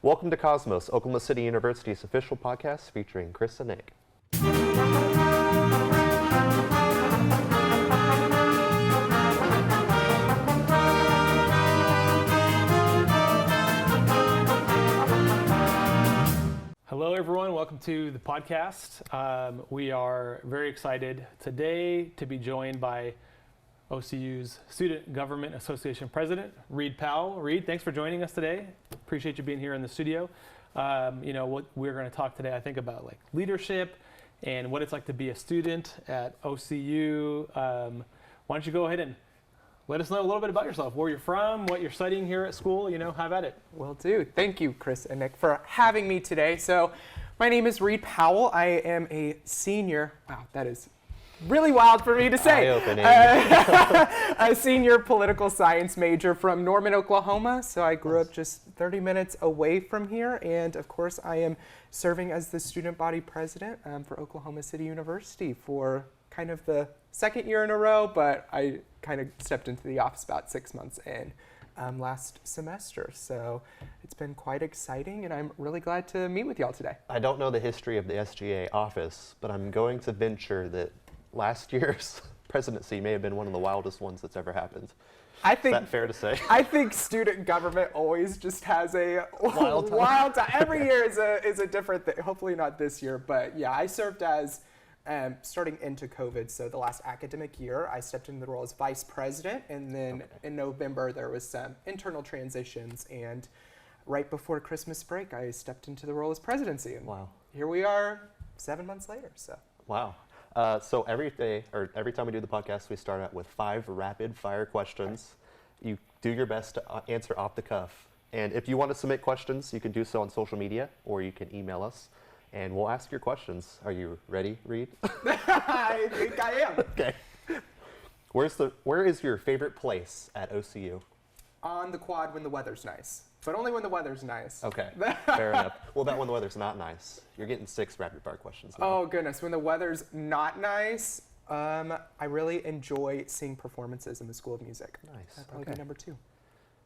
Welcome to Cosmos, Oklahoma City University's official podcast featuring Chris and Nick. Hello, everyone. Welcome to the podcast. We are very excited today to be joined by OCU's Student Government Association President, Reid Powell. Reid, thanks for joining us today. Appreciate you being here in the studio. What we're going to talk today, I think, about like leadership and what it's like to be a student at OCU. Why don't you go ahead and let us know a little bit about yourself, where you're from, what you're studying here at school, have at it. Will do. Thank you, Chris and Nick, for having me today. So my name is Reid Powell. I am a senior. Wow, that is really wild for me to say. Eye-opening. A senior political science major from Norman, Oklahoma. So I grew up just 30 minutes away from here. And of course, I am serving as the student body president for Oklahoma City University for kind of the second year in a row, but I kind of stepped into the office about 6 months in last semester. So it's been quite exciting, and I'm really glad to meet with y'all today. I don't know the history of the SGA office, but I'm going to venture that last year's presidency may have been one of the wildest ones that's ever happened. Is that fair to say? I think student government always just has a wild time. Every year is a different thing. Hopefully not this year, but yeah, I served as starting into COVID, so the last academic year, I stepped into the role as vice president, and then in November there was some internal transitions, and right before Christmas break, I stepped into the role as presidency. And wow. Here we are 7 months later. So. Wow. So every time we do the podcast, we start out with 5 rapid fire questions. You do your best to answer off the cuff. And if you want to submit questions, you can do so on social media, or you can email us, and we'll ask your questions. Are you ready, Reid? I think I am. Okay. Where is your favorite place at OCU? On the quad when the weather's nice, but only when the weather's nice. Okay, fair enough. Well, about when the weather's not nice. You're getting 6 rapid fire questions now. Oh goodness, when the weather's not nice, I really enjoy seeing performances in the School of Music. Nice. That'd probably be number 2.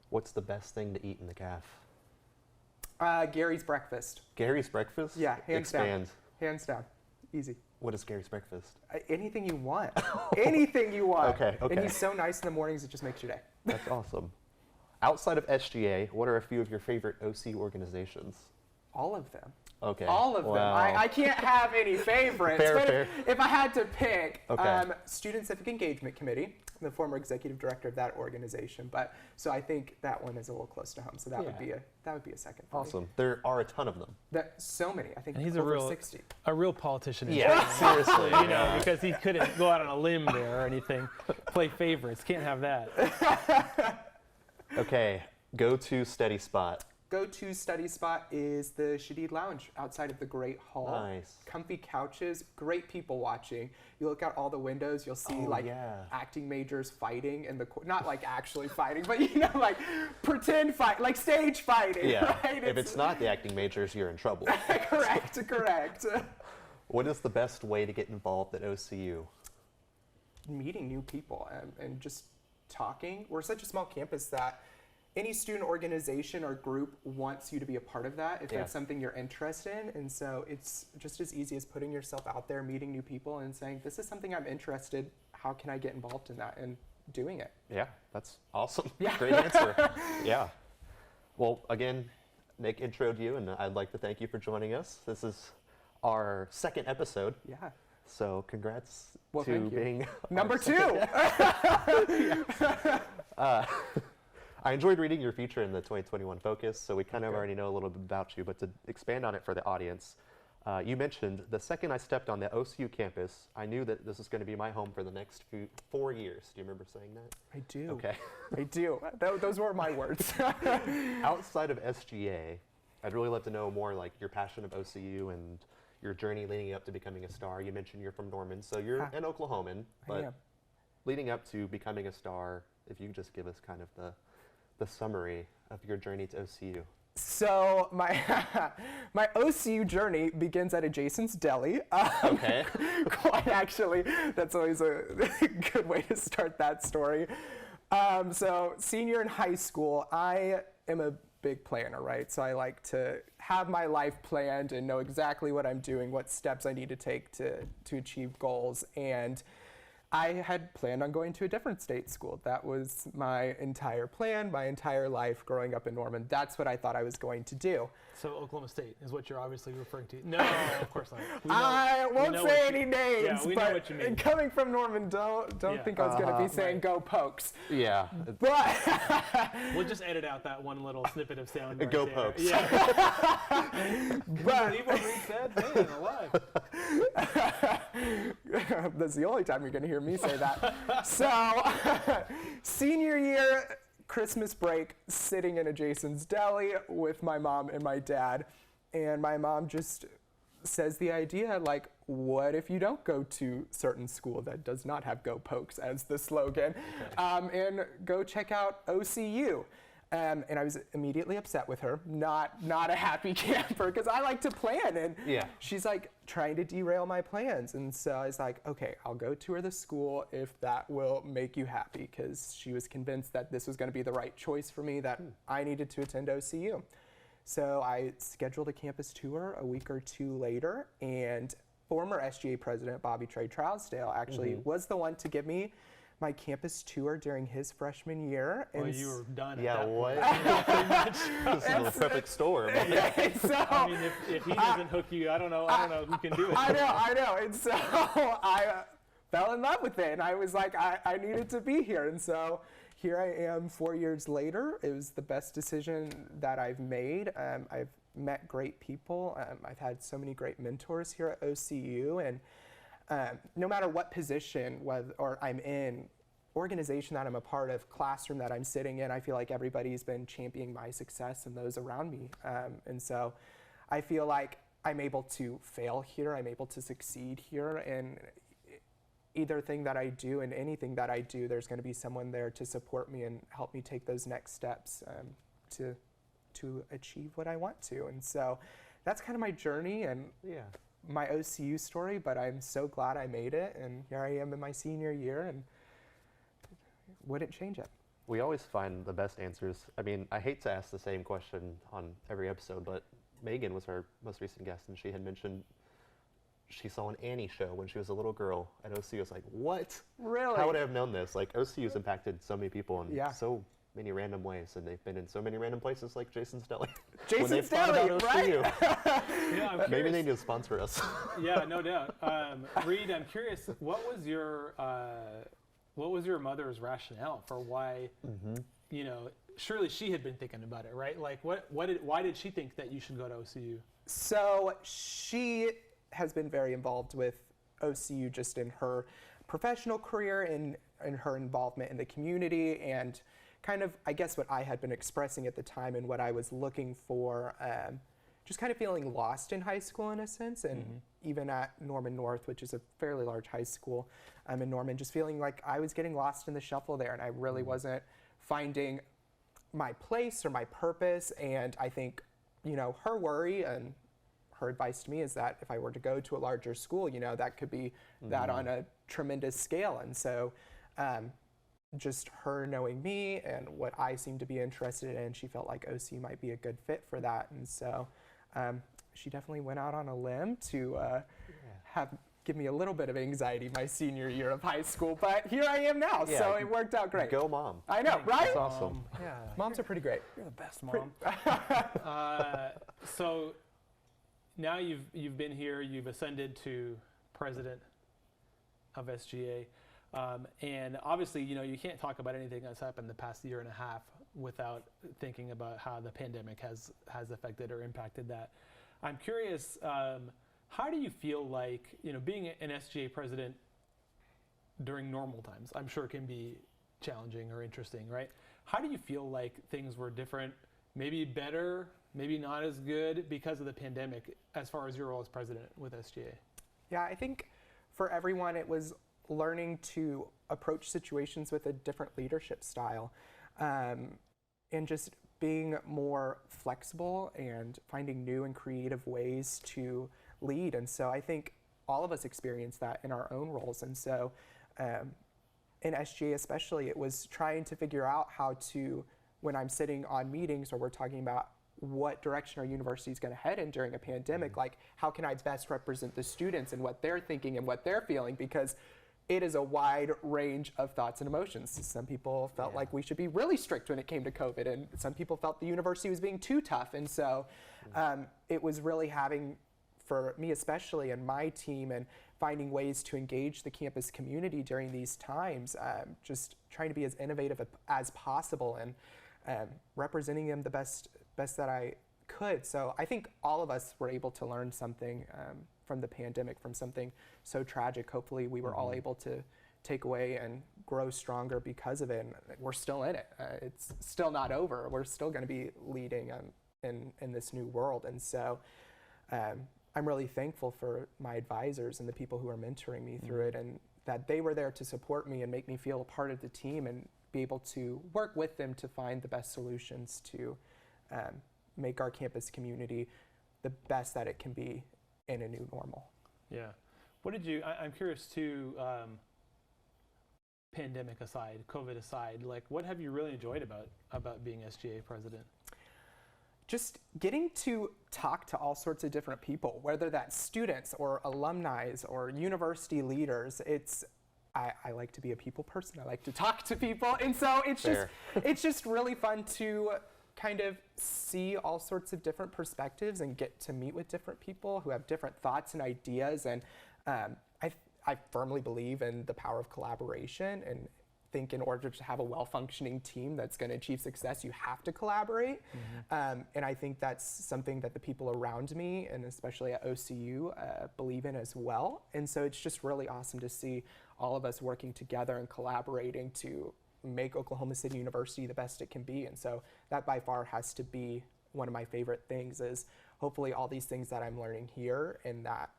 What's the best thing to eat in the caf? Gary's breakfast. Gary's breakfast? Yeah, hands Expand. down. Hands down. Easy. What is Gary's breakfast? Anything you want. Anything you want. Okay. And he's so nice in the mornings, it just makes your day. That's awesome. Outside of SGA, what are a few of your favorite OC organizations? All of them. Okay. All of them. I can't have any favorites. Fair. If I had to pick, okay. Student Civic Engagement Committee, the former executive director of that organization. But so I think that one is a little close to home. So that would be a second. For awesome. Me. There are a ton of them. So many. I think and he's over 60. A real politician. Yeah, seriously. Because he couldn't go out on a limb there or anything. Play favorites. Can't have that. Okay. Go-to study spot. Go-to study spot is the Shadid Lounge outside of the Great Hall. Nice. Comfy couches, great people watching. You look out all the windows, you'll see acting majors fighting in the not like actually fighting, but like pretend fight, like stage fighting. Yeah. Right? If it's not the acting majors, you're in trouble. Correct. What is the best way to get involved at OCU? Meeting new people and just talking. We're such a small campus that any student organization or group wants you to be a part of that if that's something you're interested in. And so it's just as easy as putting yourself out there, meeting new people and saying, this is something I'm interested, how can I get involved in that, and doing it. Yeah, that's awesome. Yeah. Great answer. Yeah. Well, again, Nick introed you, and I'd like to thank you for joining us. This is our 2nd episode. Yeah. So congrats to being number 2. I enjoyed reading your feature in the 2021 Focus, so we kind of already know a little bit about you, but to expand on it for the audience, you mentioned the second I stepped on the OCU campus, I knew that this was going to be my home for the next 4 years. Do you remember saying that? I do. Okay. I do. Those were my words. Outside of SGA, I'd really love to know more like your passion of OCU and your journey leading up to becoming a star. You mentioned you're from Norman, so you're an Oklahoman, but leading up to becoming a star, if you could just give us kind of the summary of your journey to OCU. So my OCU journey begins at Adjacent's Deli. Okay. Quite actually, that's always a good way to start that story. So senior in high school, I am a big planner, right? So I like to have my life planned and know exactly what I'm doing, what steps I need to take to achieve goals. And I had planned on going to a different state school. That was my entire plan, my entire life growing up in Norman. That's what I thought I was going to do. So Oklahoma State is what you're obviously referring to. No, of course not. I won't say any names, yeah, we know what you mean. Coming from Norman, don't think I was going to be saying go Pokes. Yeah. But we'll just edit out that one little snippet of sound. Right go there. Pokes. Yeah. But believe what Reid said? Man, alive. that's the only time you're going to hear me say that. So, senior year, Christmas break, sitting in a Jason's Deli with my mom and my dad, and my mom just says the idea, like, what if you don't go to certain school that does not have Go Pokes as the slogan, and go check out OCU. And I was immediately upset with her, not a happy camper, because I like to plan, and she's like trying to derail my plans. And so I was like, okay, I'll go tour the school if that will make you happy, because she was convinced that this was going to be the right choice for me, that I needed to attend OCU. So I scheduled a campus tour a week or two later, and former SGA president Bobby Trey Trousdale actually was the one to give me my campus tour during his freshman year. Well, you were done at Yeah, that what? point. This is the perfect storm. So, I mean, if he doesn't hook you, I don't know who can do it. I know. And so I fell in love with it, and I was like, I needed to be here. And so here I am 4 years later. It was the best decision that I've made. I've met great people. I've had so many great mentors here at OCU, and no matter what position or I'm in, organization that I'm a part of, classroom that I'm sitting in, I feel like everybody's been championing my success and those around me. And so I feel like I'm able to fail here, I'm able to succeed here, and either thing that I do and anything that I do, there's going to be someone there to support me and help me take those next steps to achieve what I want to. And so that's kind of my journey and my OCU story, but I'm so glad I made it, and here I am in my senior year, and wouldn't change it. We always find the best answers. I mean, I hate to ask the same question on every episode, but Megan was our most recent guest, and she had mentioned she saw an Annie show when she was a little girl at OCU. I was like, what? Really? How would I have known this? Like, OCU's impacted so many people in so many random ways, and they've been in so many random places like Jason's Deli. Jason's Deli, right? Yeah, maybe they need to sponsor us. Yeah, no doubt. Reid, I'm curious, what was your mother's rationale for why, surely she had been thinking about it, right? Like, why did she think that you should go to OCU? So she has been very involved with OCU just in her professional career and her involvement in the community, and kind of, I guess, what I had been expressing at the time and what I was looking for, just kind of feeling lost in high school in a sense, and even at Norman North, which is a fairly large high school in Norman, just feeling like I was getting lost in the shuffle there, and I really wasn't finding my place or my purpose. And I think, her worry and her advice to me is that if I were to go to a larger school, that could be that on a tremendous scale. And so just her knowing me and what I seemed to be interested in, she felt like OCU might be a good fit for that. And so she definitely went out on a limb to give me a little bit of anxiety my senior year of high school, but here I am now, so it worked out great. Go mom. I know, right? That's awesome. Yeah. Moms are pretty great. You're the best mom. So now you've been here, you've ascended to president of SGA. And obviously, you can't talk about anything that's happened the past year and a half without thinking about how the pandemic has affected or impacted that. I'm curious, how do you feel like, being an SGA president during normal times, I'm sure can be challenging or interesting, right? How do you feel like things were different, maybe better, maybe not as good because of the pandemic as far as your role as president with SGA? Yeah, I think for everyone it was learning to approach situations with a different leadership style, and just being more flexible and finding new and creative ways to lead. And so I think all of us experience that in our own roles. And so in SGA especially, it was trying to figure out how to when I'm sitting on meetings or we're talking about what direction our university is going to head in during a pandemic, like how can I best represent the students and what they're thinking and what they're feeling, because it is a wide range of thoughts and emotions. Some people felt like we should be really strict when it came to COVID, and some people felt the university was being too tough. And so it was really having, for me especially and my team, and finding ways to engage the campus community during these times, just trying to be as innovative as possible and representing them the best that I could. So I think all of us were able to learn something from the pandemic, from something so tragic. Hopefully we were all able to take away and grow stronger because of it. And we're still in it. It's still not over. We're still going to be leading in this new world. And so I'm really thankful for my advisors and the people who are mentoring me through it, and that they were there to support me and make me feel a part of the team and be able to work with them to find the best solutions to make our campus community the best that it can be in a new normal. Yeah. What did you, I'm curious too, pandemic aside, COVID aside, like what have you really enjoyed about being SGA president? Just getting to talk to all sorts of different people, whether that's students or alumni or university leaders. I like to be a people person. I like to talk to people. And so it's just really fun to kind of see all sorts of different perspectives and get to meet with different people who have different thoughts and ideas. And I firmly believe in the power of collaboration, and think in order to have a well-functioning team that's going to achieve success, you have to collaborate. And I think that's something that the people around me, and especially at OCU, believe in as well. And so it's just really awesome to see all of us working together and collaborating to make Oklahoma City University the best it can be. And so that by far has to be one of my favorite things, is hopefully all these things that I'm learning here, and that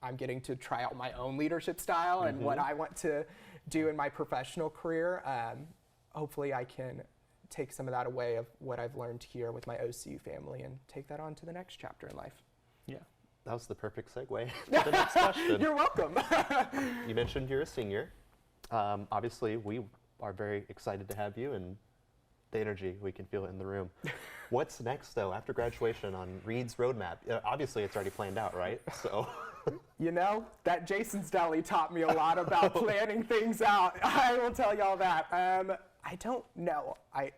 I'm getting to try out my own leadership style and what I want to do in my professional career. Hopefully I can take some of that away of what I've learned here with my OCU family and take that on to the next chapter in life. Yeah. That was the perfect segue to the next question. You're welcome. You mentioned you're a senior. Obviously, we are very excited to have you, and the energy, we can feel it in the room. What's next, though, after graduation on Reid's roadmap? Obviously, it's already planned out, right? So. You know, that Jason's Deli taught me a lot about planning things out. I will tell y'all that. I don't know. I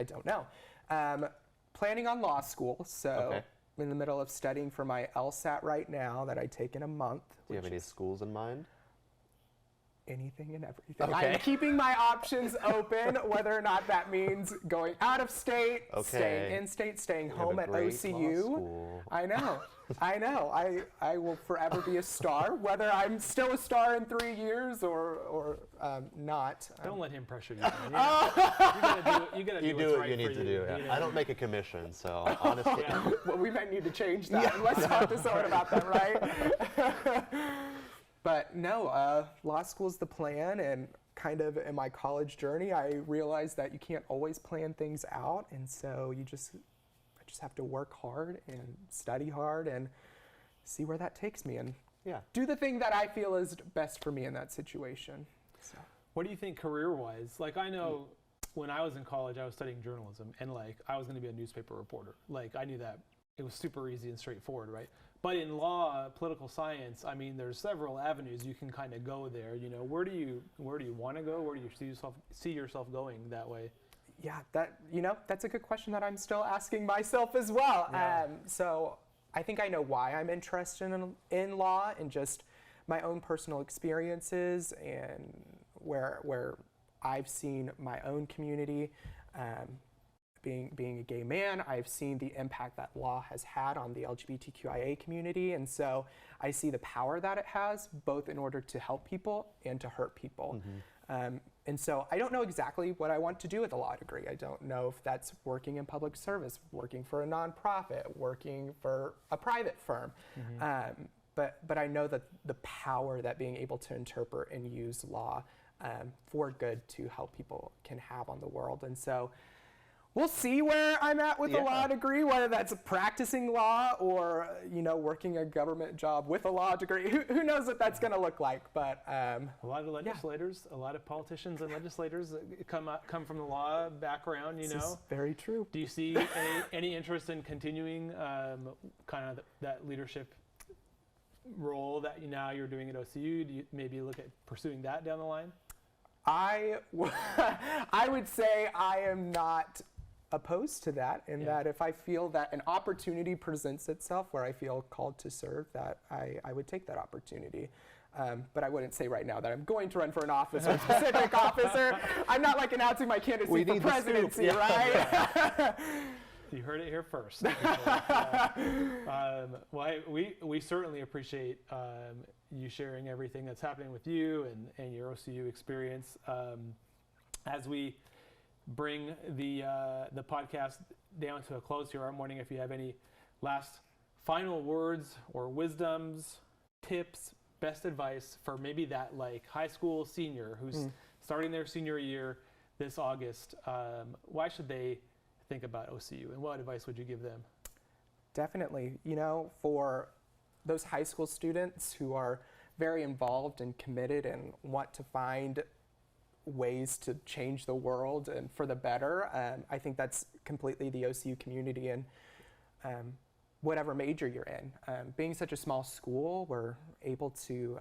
don't know. Planning on law school, so I'm in the middle of studying for my LSAT right now that I take in a month. Do you have any schools in mind? Anything and everything. I'm keeping my options open, whether or not that means going out of state, staying in state, staying home at OCU. I know. I will forever be a star, whether I'm still a star in 3 years or not. Don't let him pressure you. You gotta do what you need to do. I don't make a commission, so honestly. Well, we might need to change that. Let's talk to someone about that, right? But no, law school's the plan, and kind of in my college journey, I realized that you can't always plan things out, and so I just have to work hard and study hard and see where that takes me, and do the thing that I feel is best for me in that situation. So. What do you think career-wise? Like, I know when I was in college, I was studying journalism, and like I was going to be a newspaper reporter. Like, I knew that it was super easy and straightforward, right? But in law, political science, I mean, there's several avenues you can kind of go there. You know, where do you want to go? Where do you see yourself going that way? Yeah, that's a good question that I'm still asking myself as well. Yeah. So I think I know why I'm interested in law, and just my own personal experiences and where I've seen my own community. Being a gay man, I've seen the impact that law has had on the LGBTQIA community, and so I see the power that it has, both in order to help people and to hurt people. And so I don't know exactly what I want to do with a law degree. I don't know if that's working in public service, working for a nonprofit, working for a private firm. But I know that the power that being able to interpret and use law for good to help people can have on the world. And so we'll see where I'm at with a Yeah. law degree, whether that's practicing law or, working a government job with a law degree. Who knows what that's going to look like? But a lot of legislators, a lot of politicians and legislators come from the law background, this is very true. Do you see any interest in continuing kind of that leadership role that now you're doing at OCU? Do you maybe look at pursuing that down the line? I would say I am not opposed to that, in that if I feel that an opportunity presents itself where I feel called to serve, that I would take that opportunity. But I wouldn't say right now that I'm going to run for an office or a specific officer. I'm not like announcing my candidacy for presidency, right? You heard it here first. Well, we certainly appreciate you sharing everything that's happening with you and your OCU experience. As we bring the podcast down to a close here, I'm wondering if you have any last final words or wisdoms, tips, best advice for maybe that like high school senior who's starting their senior year this August. Why should they think about OCU, and what advice would you give them? Definitely, for those high school students who are very involved and committed and want to find ways to change the world and for the better, I think that's completely the OCU community, and whatever major you're in. Being such a small school, we're able to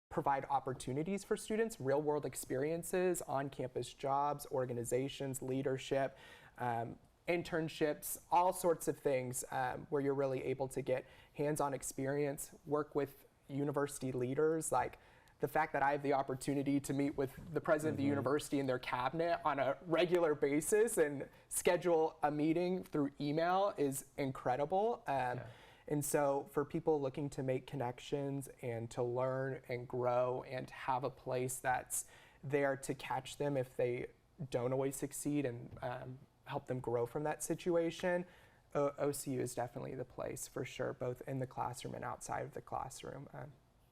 provide opportunities for students, real world experiences, on-campus jobs, organizations, leadership, internships, all sorts of things where you're really able to get hands-on experience, work with university leaders. Like the fact that I have the opportunity to meet with the president of the university and their cabinet on a regular basis and schedule a meeting through email is incredible. And so for people looking to make connections and to learn and grow and have a place that's there to catch them if they don't always succeed and help them grow from that situation, OCU is definitely the place for sure, both in the classroom and outside of the classroom.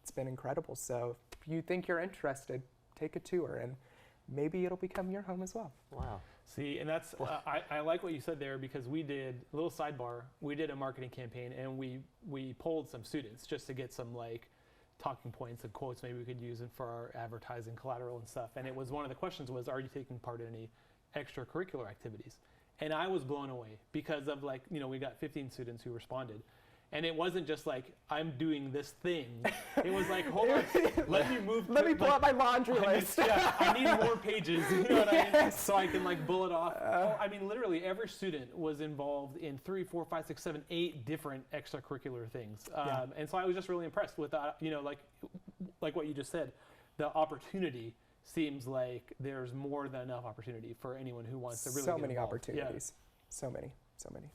It's been incredible. So if you think you're interested, take a tour and maybe it'll become your home as well. Wow. See, and that's, I like what you said there, because we did, a little sidebar, we did a marketing campaign and we polled some students just to get some like talking points and quotes maybe we could use for our advertising collateral and stuff. And it was, one of the questions was, are you taking part in any extracurricular activities? And I was blown away because of like, we got 15 students who responded. And it wasn't just like, I'm doing this thing. It was like, hold on, let me move. Let me pull out my laundry list. I need more pages, you know what I mean? So I can like bullet off. Literally every student was involved in 3, 4, 5, 6, 7, 8 different extracurricular things. And so I was just really impressed with that, like what you just said, the opportunity seems like there's more than enough opportunity for anyone who wants to really so get many involved. opportunities. So many.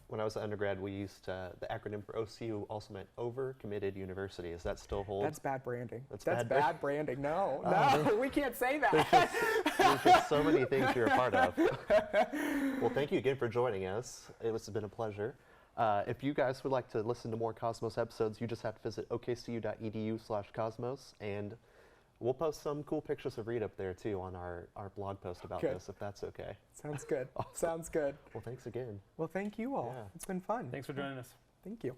When I was an undergrad, we used the acronym for OCU also meant Overcommitted University. Is that still hold? That's bad branding. That's bad branding. No, we can't say that. There's just so many things you're a part of. Well, thank you again for joining us. It's been a pleasure. If you guys would like to listen to more Cosmos episodes, you just have to visit okcu.edu/cosmos, and we'll post some cool pictures of Reid up there too on our blog post about this, if that's okay. Sounds good. Sounds good. Well, thanks again. Well, thank you all. Yeah. It's been fun. Thanks for joining us. Thank you.